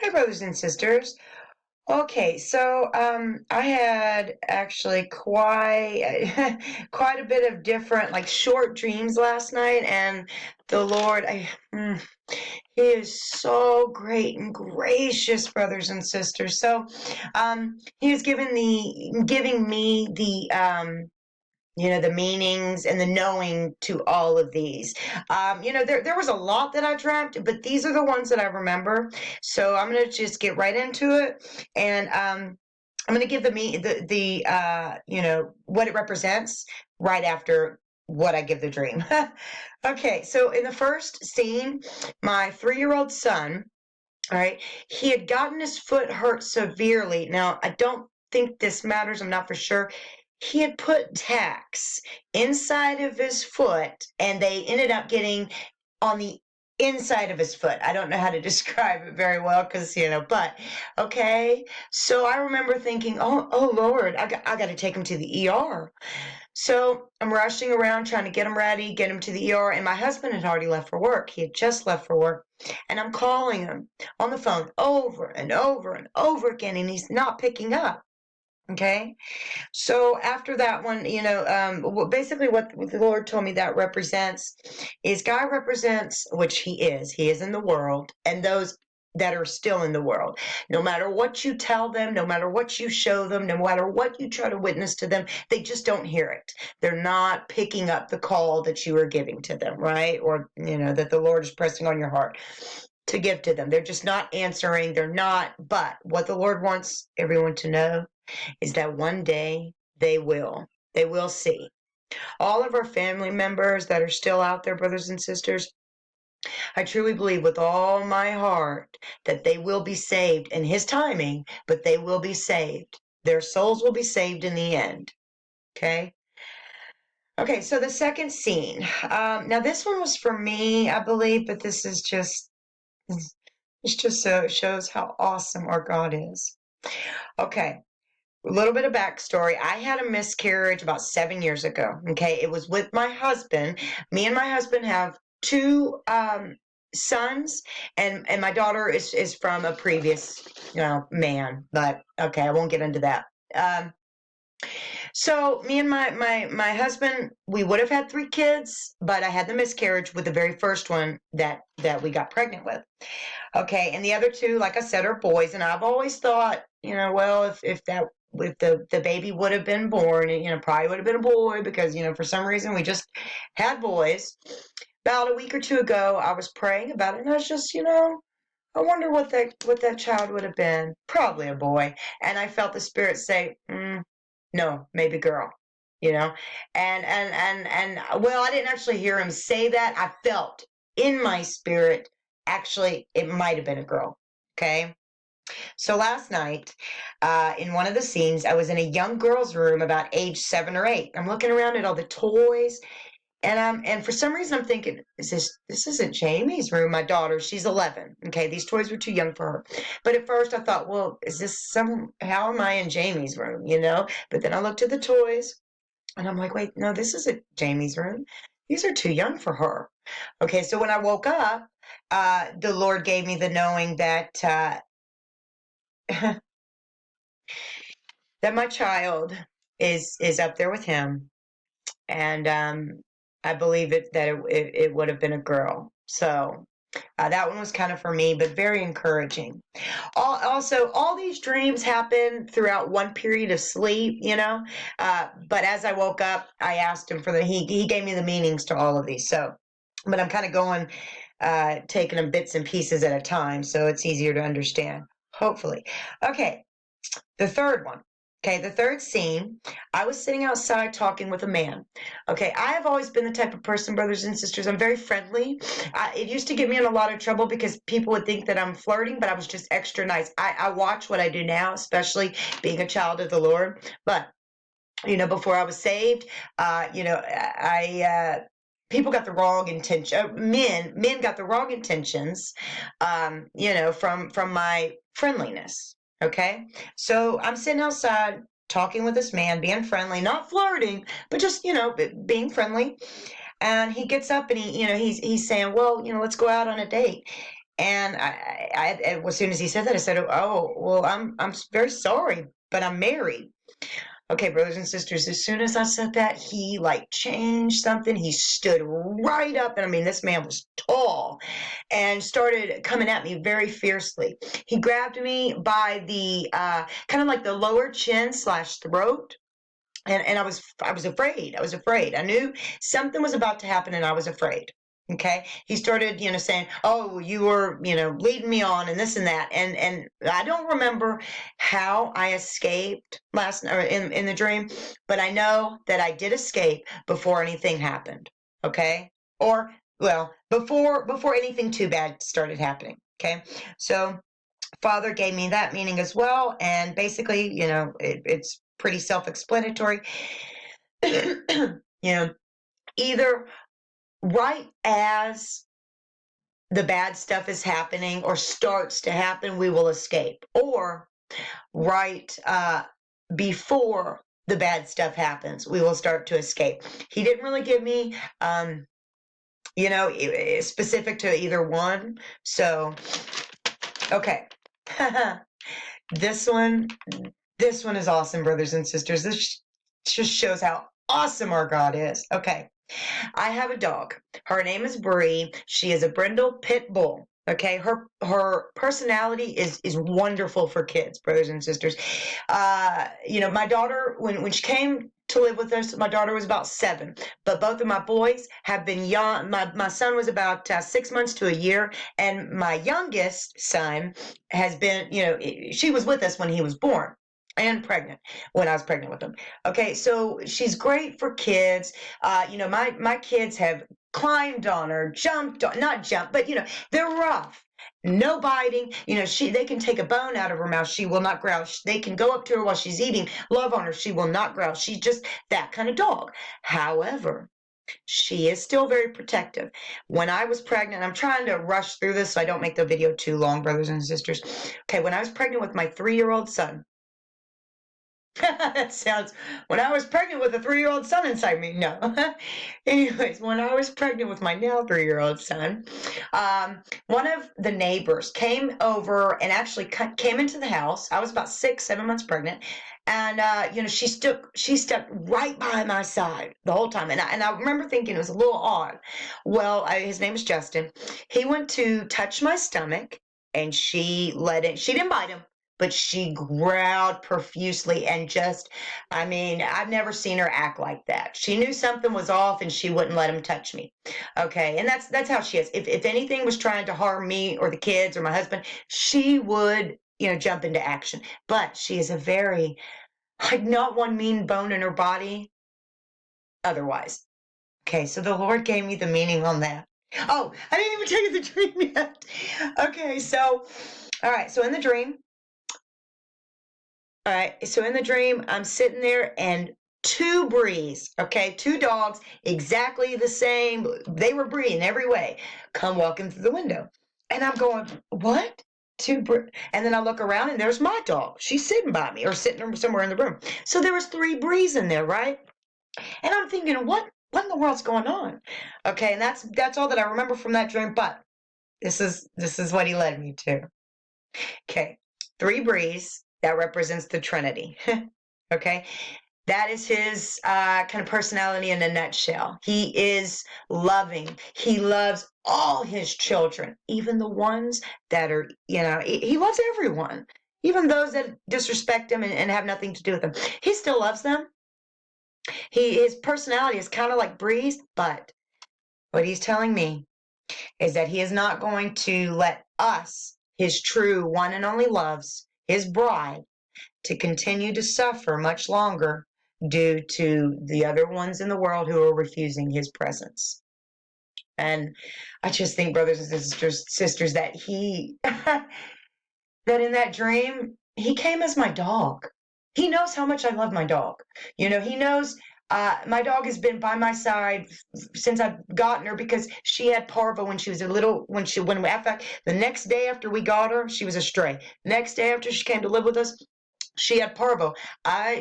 Hi, brothers and sisters. Okay, so I had actually quite quite a bit of different, like short dreams last night, and the Lord, He is so great and gracious, brothers and sisters. So, He was giving me the meanings and the knowing to all of these. There was a lot that I dreamt, but these are the ones that I remember. So I'm going to just get right into it. And I'm going to give what it represents right after what I give the dream. Okay. So in the first scene, my 3-year-old son, all right, he had gotten his foot hurt severely. Now, I don't think this matters. I'm not for sure. He had put tacks inside of his foot, and they ended up getting on the inside of his foot. I don't know how to describe it very well but okay. So I remember thinking, oh Lord, I got to take him to the ER. So I'm rushing around trying to get him ready, get him to the ER, and my husband had already left for work. He had just left for work, and I'm calling him on the phone over and over and over again, and he's not picking up. Okay. So after that one, basically what the Lord told me that represents is God represents, which he is in the world, and those that are still in the world. No matter what you tell them, no matter what you show them, no matter what you try to witness to them, they just don't hear it. They're not picking up the call that you are giving to them, right? Or, that the Lord is pressing on your heart to give to them. They're just not answering. They're not. But what the Lord wants everyone to know is that one day they will. They will see. All of our family members that are still out there, brothers and sisters, I truly believe with all my heart that they will be saved in His timing, but they will be saved. Their souls will be saved in the end. Okay? Okay, so the second scene. Now, this one was for me, I believe, but it's just so it shows how awesome our God is. Okay. A little bit of backstory. I had a miscarriage about 7 years ago. Okay. It was with my husband. Me and my husband have two sons, and my daughter is from a previous, man. But okay, I won't get into that. So me and my husband, we would have had 3 kids, but I had the miscarriage with the very first one that we got pregnant with. Okay, and the other two, like I said, are boys, and I've always thought, well, if the baby would have been born, probably would have been a boy because for some reason we just had boys. About a week or two ago, I was praying about it, and I was just, I wonder what that child would have been. Probably a boy, and I felt the Spirit say, no, maybe girl. And well, I didn't actually hear him say that. I felt in my spirit, actually, it might have been a girl. Okay. So last night, in one of the scenes, I was in a young girl's room about age 7 or 8. I'm looking around at all the toys, and for some reason I'm thinking, this isn't Jamie's room, my daughter, she's 11. Okay, these toys were too young for her. But at first I thought, well, how am I in Jamie's room, But then I looked at the toys, and I'm like, wait, no, this isn't Jamie's room. These are too young for her. Okay, so when I woke up, the Lord gave me the knowing that that my child is up there with Him, and I believe that it would have been a girl. So that one was kind of for me, but very encouraging. Also, all these dreams happen throughout one period of sleep, but as I woke up, I asked Him he gave me the meanings to all of these. So, but I'm kind of going, taking them bits and pieces at a time, so it's easier to understand, hopefully. Okay, the third one. Okay, the third scene, I was sitting outside talking with a man. Okay, I have always been the type of person, brothers and sisters, I'm very friendly. It used to get me in a lot of trouble because people would think that I'm flirting, but I was just extra nice. I watch what I do now, especially being a child of the Lord. But, before I was saved, people got the wrong intention. Men got the wrong intentions, from my friendliness. Okay. So I'm sitting outside talking with this man, being friendly, not flirting, but just, being friendly. And he gets up and he's saying, well, let's go out on a date. And as soon as he said that, I said, "Oh, well, I'm very sorry, but I'm married." Okay, brothers and sisters, as soon as I said that, he like changed something. He stood right up. And I mean, this man was tall and started coming at me very fiercely. He grabbed me by the kind of like the lower chin / throat. And I was afraid. I was afraid. I knew something was about to happen and I was afraid. Okay. He started, saying, "Oh, you were, leading me on and this and that." And I don't remember how I escaped last night or in the dream, but I know that I did escape before anything happened. Okay. Or, well, before anything too bad started happening. Okay. So Father gave me that meaning as well. And basically, it's pretty self-explanatory. Either right as the bad stuff is happening or starts to happen, we will escape, or right before the bad stuff happens, we will start to escape. He didn't really give me, specific to either one. So, okay. This one is awesome, brothers and sisters. This just shows how awesome our God is. Okay. I have a dog. Her name is Bree. She is a Brindle Pit Bull. Okay, her personality is wonderful for kids, brothers and sisters. My daughter, when she came to live with us, my daughter was about 7, but both of my boys have been young. My son was about 6 months to a year, and my youngest son has been, she was with us when he was born and pregnant when I was pregnant with him. Okay, so she's great for kids. My kids have climbed on her, not jumped, but they're rough. No biting. They can take a bone out of her mouth. She will not growl. They can go up to her while she's eating, love on her. She will not growl. She's just that kind of dog. However, she is still very protective. When I was pregnant, I'm trying to rush through this so I don't make the video too long, brothers and sisters. Okay, when I was pregnant with my 3-year-old son, that sounds, when I was pregnant with a 3-year-old son inside me. No. Anyways, when I was pregnant with my now 3-year-old son, one of the neighbors came over and actually came into the house. I was about 6-7 months pregnant. And, she stuck right by my side the whole time. And I remember thinking it was a little odd. Well, his name is Justin. He went to touch my stomach and she didn't bite him, but she growled profusely and I've never seen her act like that. She knew something was off and she wouldn't let him touch me. Okay. And that's how she is. If anything was trying to harm me or the kids or my husband, she would, jump into action. But she is a very, not one mean bone in her body otherwise. Okay. So the Lord gave me the meaning on that. Oh, I didn't even tell you the dream yet. Okay. So, all right. So in the dream, all right, so in the dream, I'm sitting there and 2 Brees, okay, 2 dogs, exactly the same. They were Bree in every way, come walking through the window. And I'm going, what? 2 Bree? And then I look around and there's my dog. She's sitting by me or sitting somewhere in the room. So there was 3 Brees in there, right? And I'm thinking, what in the world's going on? Okay, and that's all that I remember from that dream, but this is what he led me to. Okay, 3 Brees. That represents the Trinity. Okay. That is his kind of personality in a nutshell. He is loving. He loves all his children, even the ones that are, he loves everyone, even those that disrespect him and have nothing to do with him. He still loves them. His personality is kind of like Breeze, but what he's telling me is that he is not going to let us, his true one and only loves, his bride, to continue to suffer much longer due to the other ones in the world who are refusing his presence. And I just think, brothers and sisters, that that in that dream, he came as my dog. He knows how much I love my dog. He knows my dog has been by my side since I've gotten her, because she had parvo when she was a little, in fact, the next day after we got her, she was a stray. Next day after she came to live with us, She had parvo.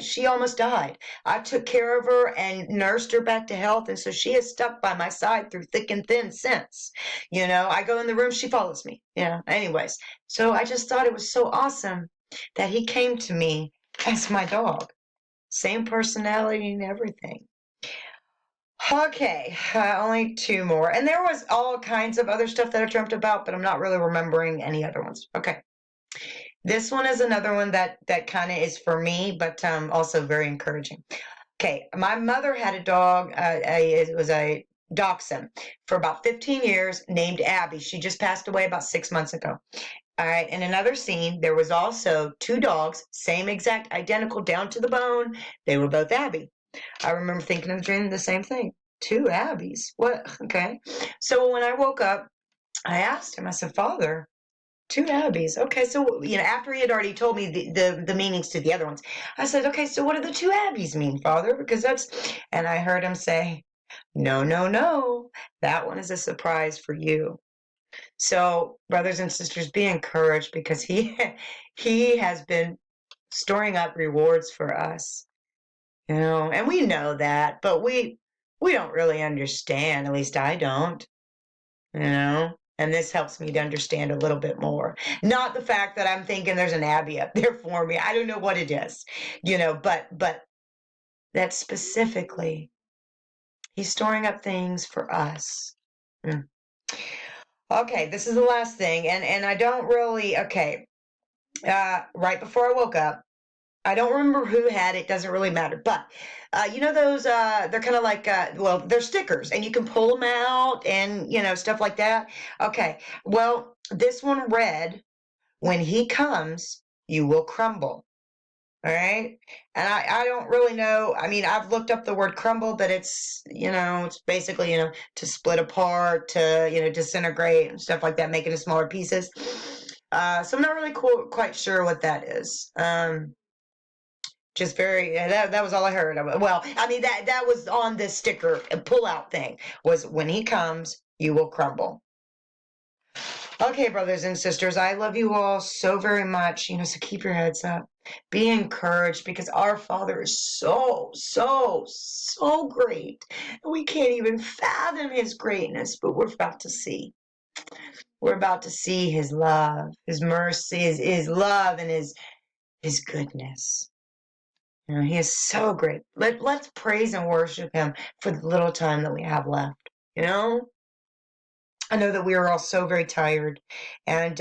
She almost died. I took care of her and nursed her back to health, and so she has stuck by my side through thick and thin since. I go in the room, she follows me. Anyways, so I just thought it was so awesome that he came to me as my dog. Same personality and everything. Okay, only two more. And there was all kinds of other stuff that I dreamt about, but I'm not really remembering any other ones. Okay. This one is another one that kind of is for me, but also very encouraging. Okay, my mother had a dog. It was a dachshund for about 15 years named Abby. She just passed away about 6 months ago. All right, in another scene, there was also two dogs, same exact, identical, down to the bone. They were both Abby. I remember thinking in the dream the same thing. Two Abbies. What? Okay. So when I woke up, I asked him, I said, Father, two Abbies. Okay, so after he had already told me the meanings to the other ones, I said, okay, so what do the two Abbies mean, Father? Because and I heard him say, no, no, no, that one is a surprise for you. So, brothers and sisters, be encouraged because he has been storing up rewards for us, and we know that, but we don't really understand. At least I don't, and this helps me to understand a little bit more. Not the fact that I'm thinking there's an Abby up there for me. I don't know what it is, but that specifically, he's storing up things for us. Okay, this is the last thing, and I don't really. Okay, right before I woke up, I don't remember who had it. Doesn't really matter. But those they're kind of like they're stickers, and you can pull them out, and stuff like that. Okay. Well, this one read, "When he comes, you will crumble." All right. And I don't really know. I mean, I've looked up the word crumble, but it's basically, to split apart, to, disintegrate and stuff like that, make it into smaller pieces. So I'm not really quite sure what that is. Just that was all I heard. Well, I mean, that was on the sticker pull out thing, was when he comes, you will crumble. Okay, brothers and sisters, I love you all so very much. So keep your heads up. Be encouraged, because our Father is so, so, so great. We can't even fathom his greatness, but we're about to see. We're about to see his love, his mercy, his love, and his goodness. He is so great. Let's praise and worship him for the little time that we have left. I know that we are all so very tired, and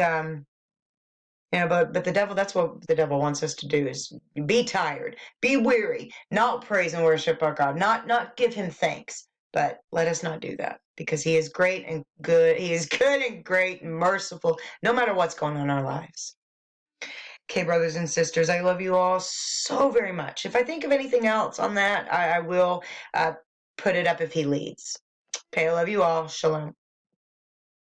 but the devil, that's what the devil wants us to do, is be tired, be weary, not praise and worship our God, not give him thanks. But let us not do that, because he is great and good. He is good and great and merciful, no matter what's going on in our lives. Okay, brothers and sisters, I love you all so very much. If I think of anything else on that, I will put it up if he leads. Okay, I love you all. Shalom.